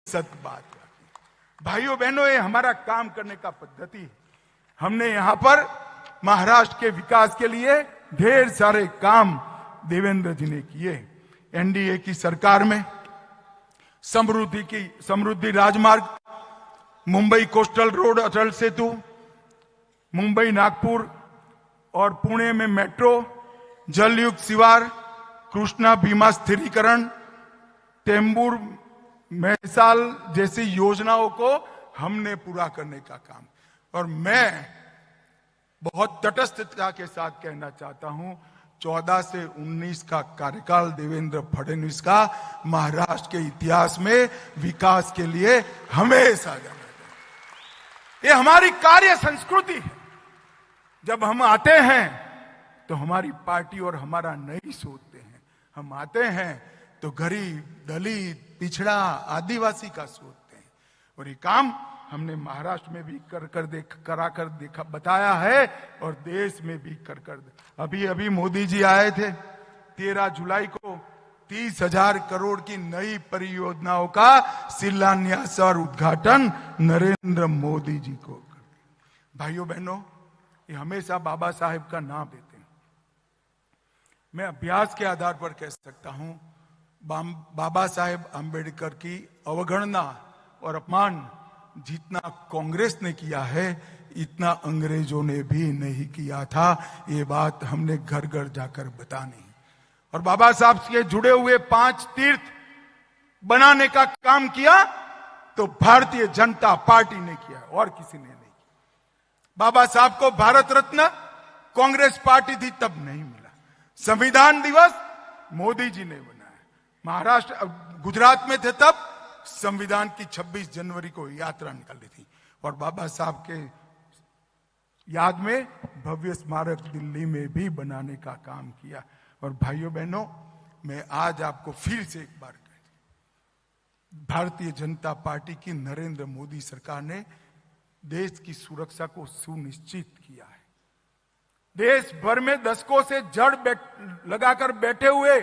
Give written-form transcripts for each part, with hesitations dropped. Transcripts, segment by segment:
सत्य बात है। भाइयों बहनों, ये हमारा काम करने का पद्धति है। हमने यहां पर महाराष्ट्र के विकास के लिए ढेर सारे काम देवेंद्र जी ने किए। एनडीए की सरकार में समृद्धि राजमार्ग, मुंबई कोस्टल रोड अटल सेतु, मुंबई नागपुर और पुणे में मेट्रो, जलयुक्त शिवार, कृष्णा भीमा स्थिरीकरण, टेम्बूर मैसाल जैसी योजनाओं को हमने पूरा करने का काम। और मैं बहुत तटस्थता के साथ कहना चाहता हूं, 14 से 19 का कार्यकाल देवेंद्र फडणवीस का महाराष्ट्र के इतिहास में विकास के लिए हमेशा जाना जाए। ये हमारी कार्य संस्कृति है। जब हम आते हैं तो हमारी पार्टी और हमारा नहीं सोचते हैं। हम आते हैं तो गरीब, दलित, पिछड़ा, आदिवासी का सोचते हैं। और ये काम हमने महाराष्ट्र में भी कराकर देखा, बताया है, और देश में भी कर अभी मोदी जी आए थे 13 जुलाई को 30,000 करोड़ की नई परियोजनाओं का शिलान्यास और उद्घाटन नरेंद्र मोदी जी को कर दिया। भाइयों बहनों, ये हमेशा बाबा साहेब का नाम लेते हैं। मैं अभ्यास के आधार पर कह सकता हूं, बाबा साहेब आंबेडकर की अवगणना और अपमान जितना कांग्रेस ने किया है, इतना अंग्रेजों ने भी नहीं किया था। ये बात हमने घर घर जाकर बतानी। और बाबा साहब के जुड़े हुए 5 तीर्थ बनाने का काम किया तो भारतीय जनता पार्टी ने किया और किसी ने नहीं किया। बाबा साहब को भारत रत्न कांग्रेस पार्टी थी तब नहीं मिला। संविधान दिवस मोदी जी ने बनाया। महाराष्ट्र, गुजरात में थे तब संविधान की 26 जनवरी को यात्रा निकाली थी और बाबा साहब के याद में भव्य स्मारक दिल्ली में भी बनाने का काम किया। और भाइयों बहनों, मैं आज आपको फिर से एक बार भारतीय जनता पार्टी की नरेंद्र मोदी सरकार ने देश की सुरक्षा को सुनिश्चित किया है। देश भर में दशकों से जड़ लगाकर बैठे हुए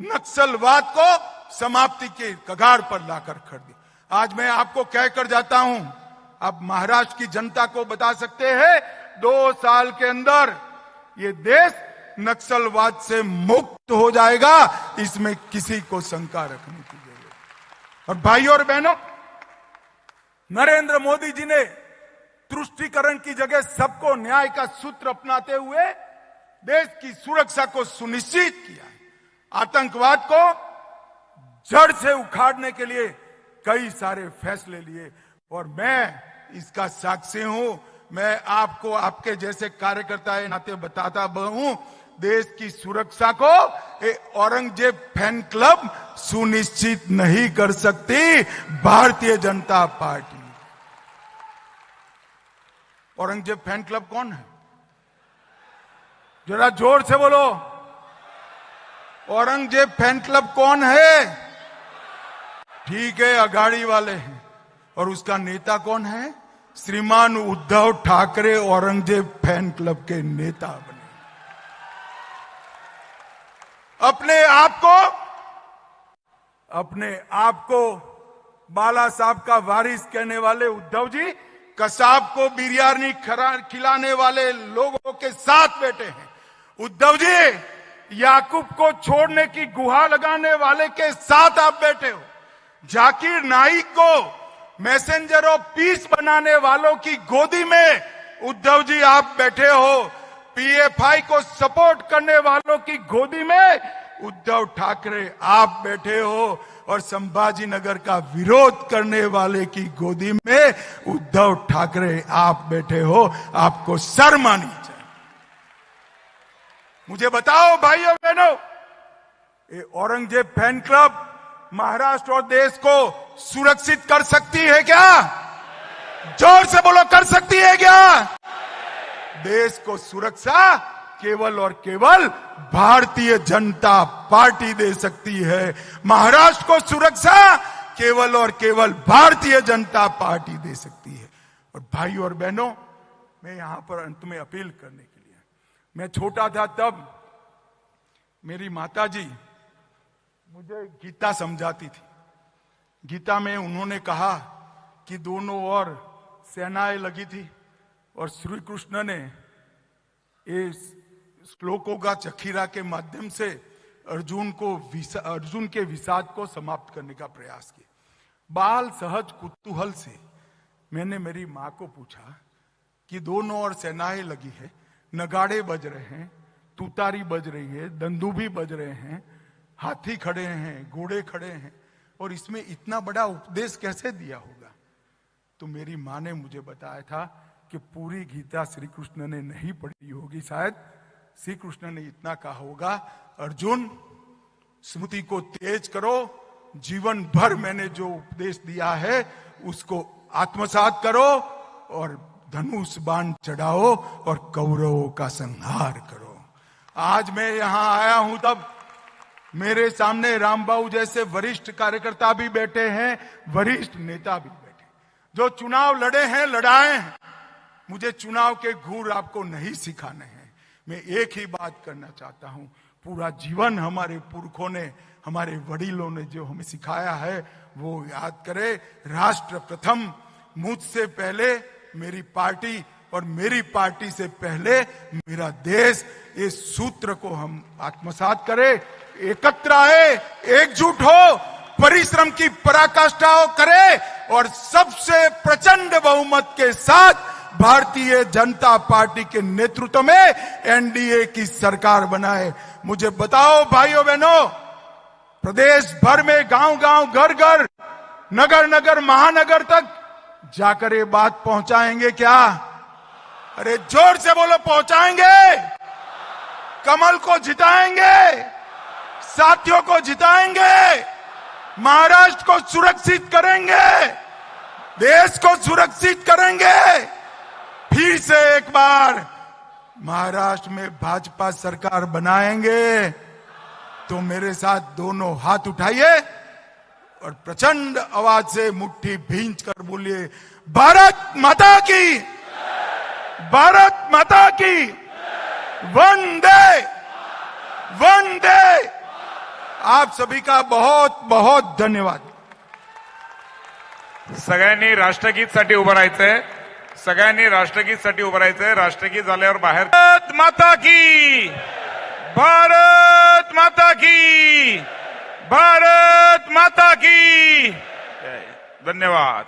नक्सलवाद को समाप्ति के कगार पर लाकर खड़ दिया। आज मैं आपको कहकर जाता हूं, आप महाराष्ट्र की जनता को बता सकते हैं, 2 साल के अंदर ये देश नक्सलवाद से मुक्त हो जाएगा। इसमें किसी को शंका रखने की जरूरत। और भाइयों और बहनों, नरेंद्र मोदी जी ने तुष्टीकरण की जगह सबको न्याय का सूत्र अपनाते हुए देश की सुरक्षा को सुनिश्चित किया है। आतंकवाद को जड़ से उखाड़ने के लिए कई सारे फैसले लिए और मैं इसका साक्षी हूं। मैं आपको आपके जैसे कार्यकर्ता के नाते बताता हूं, देश की सुरक्षा को औरंगजेब फैन क्लब सुनिश्चित नहीं कर सकती, Bharatiya Janata party. Aurangzeb fan club कौन है? जरा जोर से बोलो। औरंगजेब फैन क्लब कौन है? ठीक है, अघाड़ी वाले हैं। और उसका नेता कौन है? श्रीमान उद्धव ठाकरे औरंगजेब फैन क्लब के नेता बने। अपने आप को बाला साहब का वारिस कहने वाले उद्धव जी कसाब को बिरयानी खिलाने वाले लोगों के साथ बैठे हैं। उद्धव जी याकूब को छोड़ने की गुहार लगाने वाले के साथ आप बैठे हो। जाकिर नाइक को मैसेंजर ऑफ पीस बनाने वालों की गोदी में उद्धव जी आप बैठे हो। पीएफआई को सपोर्ट करने वालों की गोदी में उद्धव ठाकरे आप बैठे हो और संभाजी नगर का विरोध करने वाले की गोदी में उद्धव ठाकरे आप बैठे हो। आपको शर्म आनी चाहिए। मुझे बताओ भाइयों बहनों, ये औरंगजेब फैन क्लब महाराष्ट्र और देश को सुरक्षित कर सकती है क्या? जोर से बोलो, कर सकती है क्या? देश को सुरक्षा केवल और केवल भारतीय जनता पार्टी दे सकती है। महाराष्ट्र को सुरक्षा केवल और केवल भारतीय जनता पार्टी दे सकती है। और भाइयों और बहनों, मैं यहां पर अंत में अपील करने के लिए, मैं छोटा था तब मेरी माताजी मुझे गीता समझाती थी। गीता में उन्होंने कहा कि दोनों ओर सेनाएं लगी थी और श्री कृष्ण ने इस श्लोकों का जखीरा के माध्यम से अर्जुन के विषाद को समाप्त करने का प्रयास किया। बाल सहज कुतूहल से मैंने मेरी माँ को पूछा कि दोनों ओर सेनाएं लगी है, नगाड़े बज रहे हैं, तुतारी बज रही है, दंदूभी बज रहे हैं, हाथी खड़े हैं, घोड़े खड़े हैं, और इसमें इतना बड़ा उपदेश कैसे दिया होगा? तो मेरी माँ ने मुझे बताया था कि पूरी गीता श्री कृष्ण ने नहीं पढ़ी होगी, शायद श्री कृष्ण ने इतना कहा होगा, अर्जुन स्मृति को तेज करो, जीवन भर मैंने जो उपदेश दिया है उसको आत्मसात करो और धनुष बाण चढ़ाओ और कौरवों का संहार करो। आज मैं यहां आया हूं तब मेरे सामने रामबाबू जैसे वरिष्ठ कार्यकर्ता भी बैठे हैं, वरिष्ठ नेता भी बैठे, जो चुनाव लड़े हैं, लड़ाए हैं। मुझे चुनाव के गुर आपको नहीं सिखाने हैं। मैं एक ही बात करना चाहता हूं, पूरा जीवन हमारे पुरखों ने, हमारे वडीलों ने जो हमें सिखाया है वो याद करें। राष्ट्र प्रथम, मुझसे पहले मेरी पार्टी और मेरी पार्टी से पहले मेरा देश, इस सूत्र को हम आत्मसात करें, एकत्र आए, एकजुट हो, परिश्रम की पराकाष्ठा करे और सबसे प्रचंड बहुमत के साथ भारतीय जनता पार्टी के नेतृत्व में एनडीए की सरकार बनाए। मुझे बताओ भाइयों बहनों, प्रदेश भर में गांव गांव, घर घर, नगर नगर, महानगर तक जाकर ये बात पहुंचाएंगे क्या? अरे जोर से बोलो, पहुंचाएंगे? कमल को जिताएंगे, साथियों को जिताएंगे, महाराष्ट्र को सुरक्षित करेंगे, देश को सुरक्षित करेंगे। फिर से एक बार महाराष्ट्र में भाजपा सरकार बनाएंगे तो मेरे साथ दोनों हाथ उठाइए और प्रचंड आवाज से मुट्ठी भींच कर बोलिए, भारत माता की, भारत माता की, वंदे वंदे। आप सभी का बहुत बहुत धन्यवाद। सगळ्यांनी राष्ट्रगीतसाठी उभं राहायचंय, सगळ्यांनी राष्ट्रगीतसाठी उभं राहायचंय। राष्ट्रगीत झाल्यावर बाहेर भारत माता की, भारत माता की, भारत माता की। धन्यवाद।